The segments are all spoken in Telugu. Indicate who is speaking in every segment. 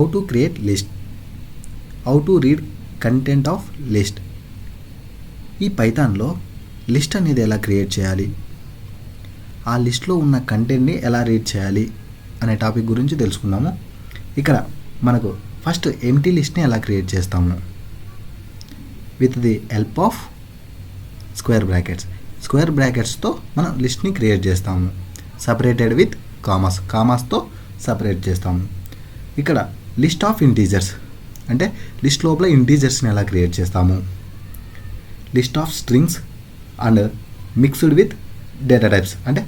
Speaker 1: How to create list, how to read content of list. ఈ పైథాన్లో లిస్ట్ అనేది ఎలా క్రియేట్ చేయాలి, ఆ లిస్ట్లో ఉన్న కంటెంట్ని ఎలా రీడ్ చేయాలి అనే టాపిక్ గురించి తెలుసుకుందాము. ఇక్కడ మనకు ఫస్ట్ ఎంటీ లిస్ట్ని ఎలా క్రియేట్ చేస్తాము with the help of square brackets. Square బ్రాకెట్స్తో మనం లిస్ట్ని క్రియేట్ చేస్తాము. సపరేటెడ్ విత్ కామాస్తో సపరేట్ చేస్తాము. ఇక్కడ లిస్ట్ ఆఫ్ ఇంటీజర్స్ అంటే లిస్ట్ లోపల ఇంటీజర్స్ని ఎలా క్రియేట్ చేస్తాము. List of strings and mixed with data types అంటే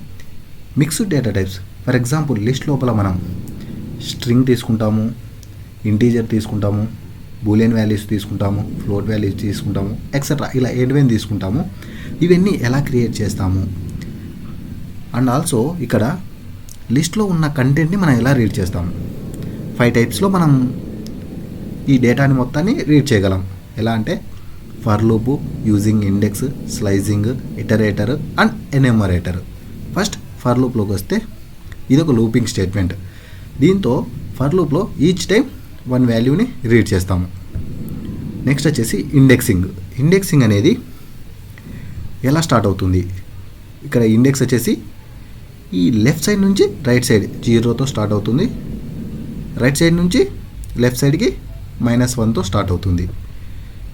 Speaker 1: mixed data types. For example list లోపల మనం స్ట్రింగ్ తీసుకుంటాము, ఇంటీజర్ తీసుకుంటాము, బూలియన్ వాల్యూస్ తీసుకుంటాము, ఫ్లోట్ వాల్యూస్ తీసుకుంటాము, ఎక్సెట్రా ఇలా ఏడువేని తీసుకుంటాము. ఇవన్నీ ఎలా క్రియేట్ చేస్తాము అండ్ ఆల్సో ఇక్కడ లిస్ట్లో ఉన్న కంటెంట్ని మనం ఎలా రీడ్ చేస్తాము. 5 టైప్స్లో మనం ఈ డేటాని మొత్తాన్ని రీడ్ చేయగలం. ఎలా అంటే for loop, using index, slicing, iterator and enumerator. First for లూప్లోకి వస్తే ఇది ఒక లూపింగ్ స్టేట్మెంట్. దీంతో ఫర్ లూప్లో ఈచ్ టైం 1 వాల్యూని రీడ్ చేస్తాము. నెక్స్ట్ వచ్చేసి ఇండెక్సింగ్. ఇండెక్సింగ్ అనేది ఎలా స్టార్ట్ అవుతుంది, ఇక్కడ ఇండెక్స్ వచ్చేసి ఈ లెఫ్ట్ సైడ్ నుంచి రైట్ సైడ్ 0తో స్టార్ట్ అవుతుంది, రైట్ సైడ్ నుంచి లెఫ్ట్ సైడ్కి -1తో స్టార్ట్ అవుతుంది.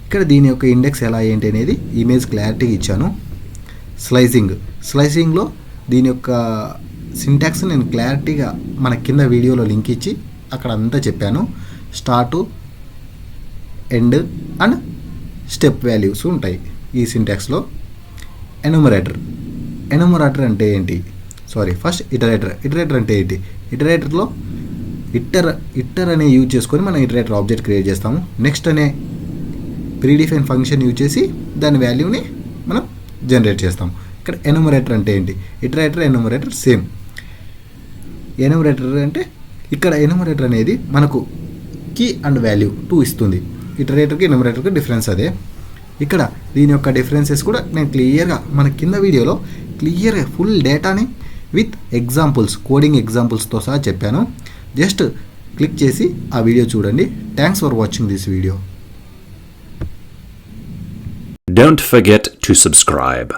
Speaker 1: ఇక్కడ దీని యొక్క ఇండెక్స్ ఎలా ఏంటి అనేది ఇమేజ్ క్లారిటీగా ఇచ్చాను. స్లైసింగ్లో దీని యొక్క సింటాక్స్ నేను క్లారిటీగా మన కింద వీడియోలో లింక్ ఇచ్చి అక్కడ అంతా చెప్పాను. Start, end and step values ఉంటాయి ఈ సింటాక్స్లో. ఎన్యూమరేటర్ అంటే ఏంటి, ఫస్ట్ ఇటరేటర్ అంటే ఏంటి. ఇటరేటర్లో ఇట్టర్ అనే యూజ్ చేసుకొని మనం ఇటరేటర్ ఆబ్జెక్ట్ క్రియేట్ చేస్తాము. నెక్స్ట్ అనే ప్రీడిఫైన్ ఫంక్షన్ యూజ్ చేసి దాని వాల్యూని మనం జనరేట్ చేస్తాము. ఇక్కడ ఎన్యూమరేటర్ అంటే ఏంటి, ఎన్యూమరేటర్ సేమ్. ఎన్యూమరేటర్ అంటే ఇక్కడ ఎన్యూమరేటర్ అనేది మనకు కీ అండ్ వాల్యూ 2 ఇస్తుంది. ఇటరేటర్కి ఎన్యూమరేటర్కి డిఫరెన్స్ అదే. ఇక్కడ దీని యొక్క డిఫరెన్సెస్ కూడా నేను క్లియర్గా మన కింద వీడియోలో క్లియర్గా ఫుల్ డేటాని విత్ ఎగ్జాంపుల్స్, కోడింగ్ ఎగ్జాంపుల్స్తో సహా చెప్పాను. జస్ట్ క్లిక్ చేసి ఆ వీడియో చూడండి. Thanks for watching this video.
Speaker 2: Don't forget to subscribe.